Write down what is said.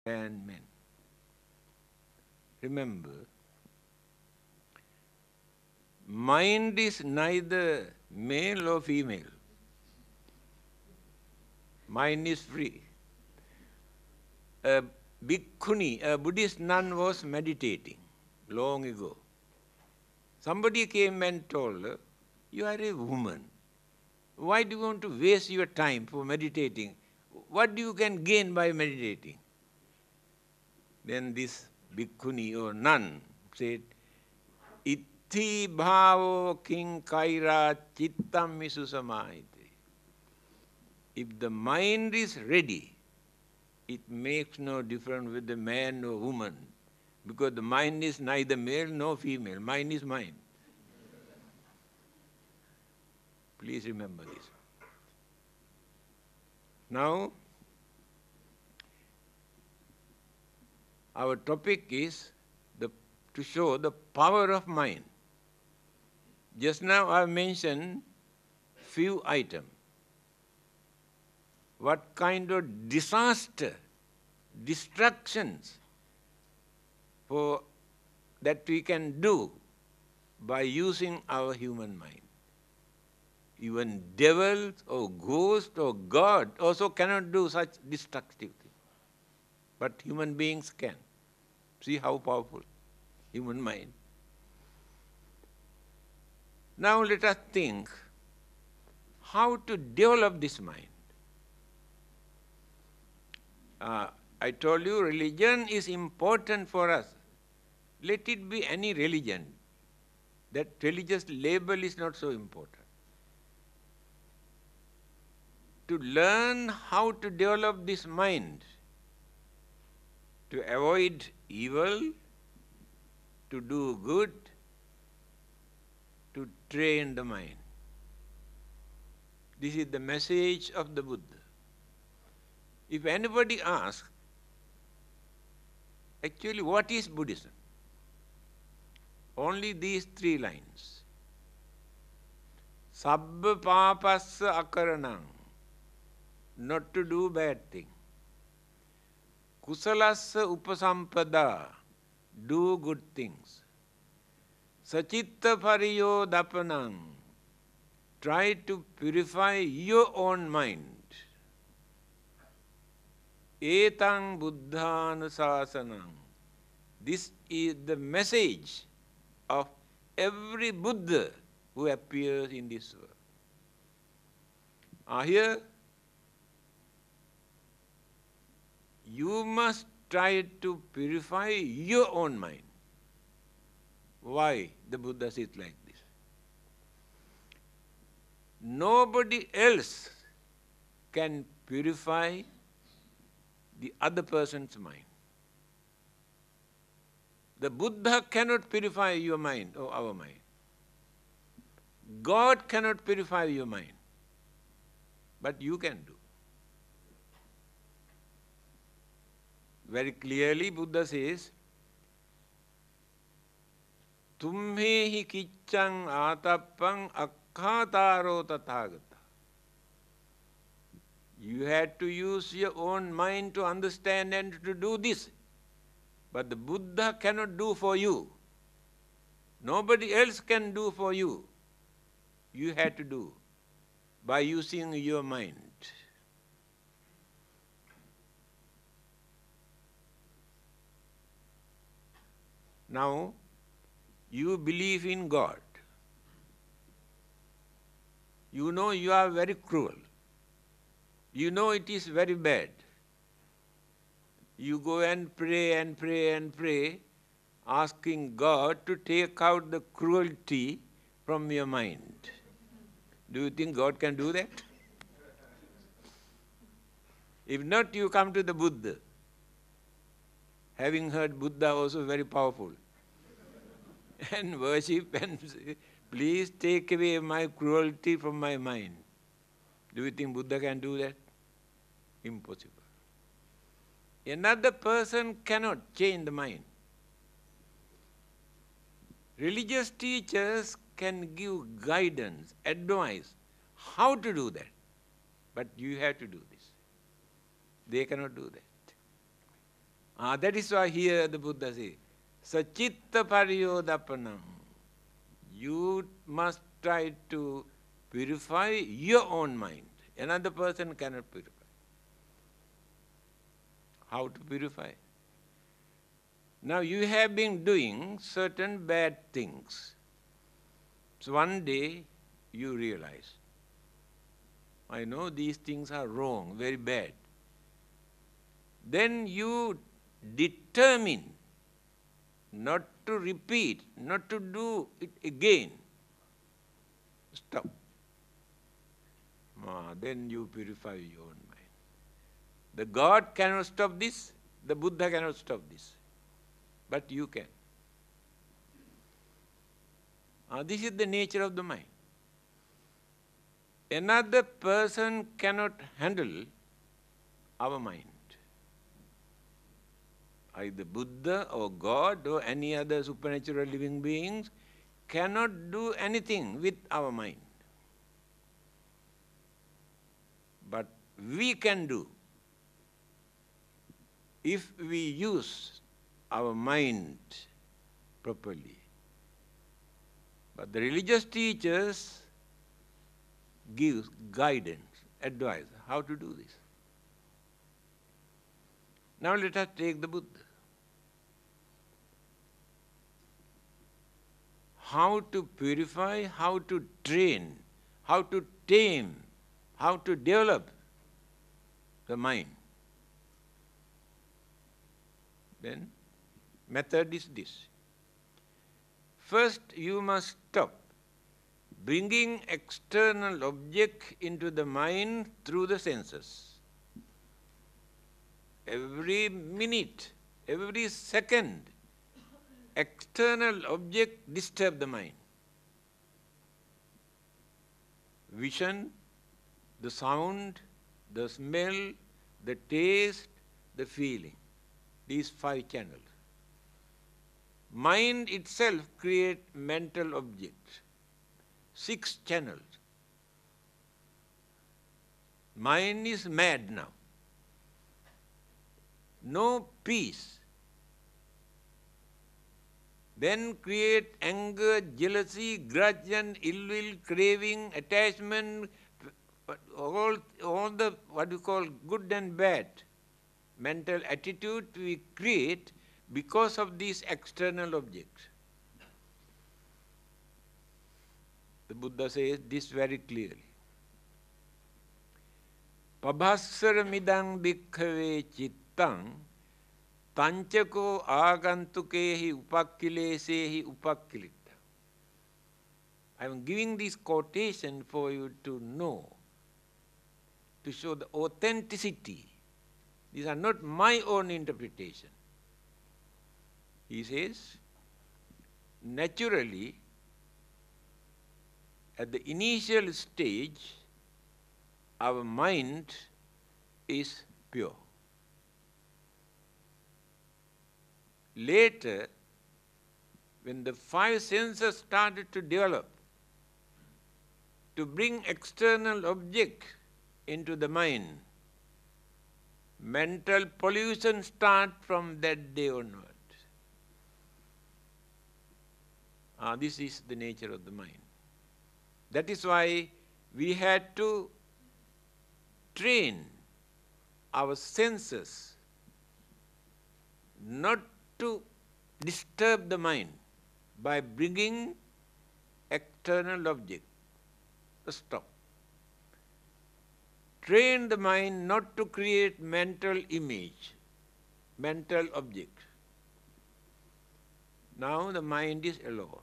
and men. Remember, mind is neither male or female. Mind is free. A bhikkhuni, a Buddhist nun, was meditating long ago. Somebody came and told her, "You are a woman. Why do you want to waste your time for meditating? What do you can gain by meditating?" Then this bhikkhuni or nun said, "Itti bhavo king kaira chittam misu samahite." If the mind is ready, it makes no difference with the man or woman, because the mind is neither male nor female. Mind is mind. Please remember this. Now, our topic is to show the power of mind. Just now I mentioned few items. What kind of disaster, destructions that we can do by using our human mind. Even devils or ghosts or God also cannot do such destructive things. But human beings can. See how powerful human mind. Now let us think how to develop this mind. I told you religion is important for us. Let it be any religion. That religious label is not so important. To learn how to develop this mind, to avoid evil, to do good, to train the mind. This is the message of the Buddha. If anybody asks, actually what is Buddhism? Only these 3 lines. Sabba papassa akaranam, not to do bad thing. Kusalassa upasampada, do good things. Sachitta pariyo dapanam, try to purify your own mind. Etang buddhanusasanam, this is the message of every Buddha who appears in this world. Here, you must try to purify your own mind. Why the Buddha says like this? Nobody else can purify the other person's mind. The Buddha cannot purify your mind or our mind. God cannot purify your mind. But you can do. Very clearly Buddha says, Tumhehi kiccang atappang akkhataro tathagata. You had to use your own mind to understand and to do this. But the Buddha cannot do for you. Nobody else can do for you. You had to do by using your mind. Now, you believe in God. You know you are very cruel. You know it is very bad. You go and pray and pray and pray, asking God to take out the cruelty from your mind. Do you think God can do that? If not, you come to the Buddha. Having heard Buddha also very powerful. And worship and say, please take away my cruelty from my mind. Do you think Buddha can do that? Impossible. Another person cannot change the mind. Religious teachers can give guidance, advice, how to do that. But you have to do this. They cannot do that. That is why here the Buddha says, Sachitta pariyodapanam. You must try to purify your own mind. Another person cannot purify. How to purify? Now you have been doing certain bad things. So one day you realize, I know these things are wrong, very bad. Then you determine not to repeat, not to do it again. Stop. Then you purify your own mind. The God cannot stop this, the Buddha cannot stop this, but you can. This is the nature of the mind. Another person cannot handle our mind. Either Buddha or God or any other supernatural living beings cannot do anything with our mind. But we can do if we use our mind properly. But the religious teachers give guidance, advice, how to do this. Now let us take the Buddha. How to purify, how to train, how to tame, how to develop the mind. Then, method is this. First, you must stop bringing external object into the mind through the senses. Every minute, every second, external object disturb the mind. Vision, the sound, the smell, the taste, the feeling. These 5 channels. Mind itself creates mental objects. 6 channels. Mind is mad now. No peace. Then create anger, jealousy, grudge and ill will, craving, attachment, all the what you call good and bad mental attitude we create because of these external objects. The Buddha says this very clearly. Pabhassara midang bhikkhave cittang tanchako agantukehi upakkilesehi upakkilitta. I am giving this quotation for you to know, to show the authenticity. These are not my own interpretation. He says, naturally, at the initial stage, our mind is pure. Later, when the 5 senses started to develop, to bring external object into the mind, mental pollution starts from that day onward. This is the nature of the mind. That is why we had to train our senses not to disturb the mind by bringing external object. Stop. Train the mind not to create mental image, mental object. Now the mind is alone.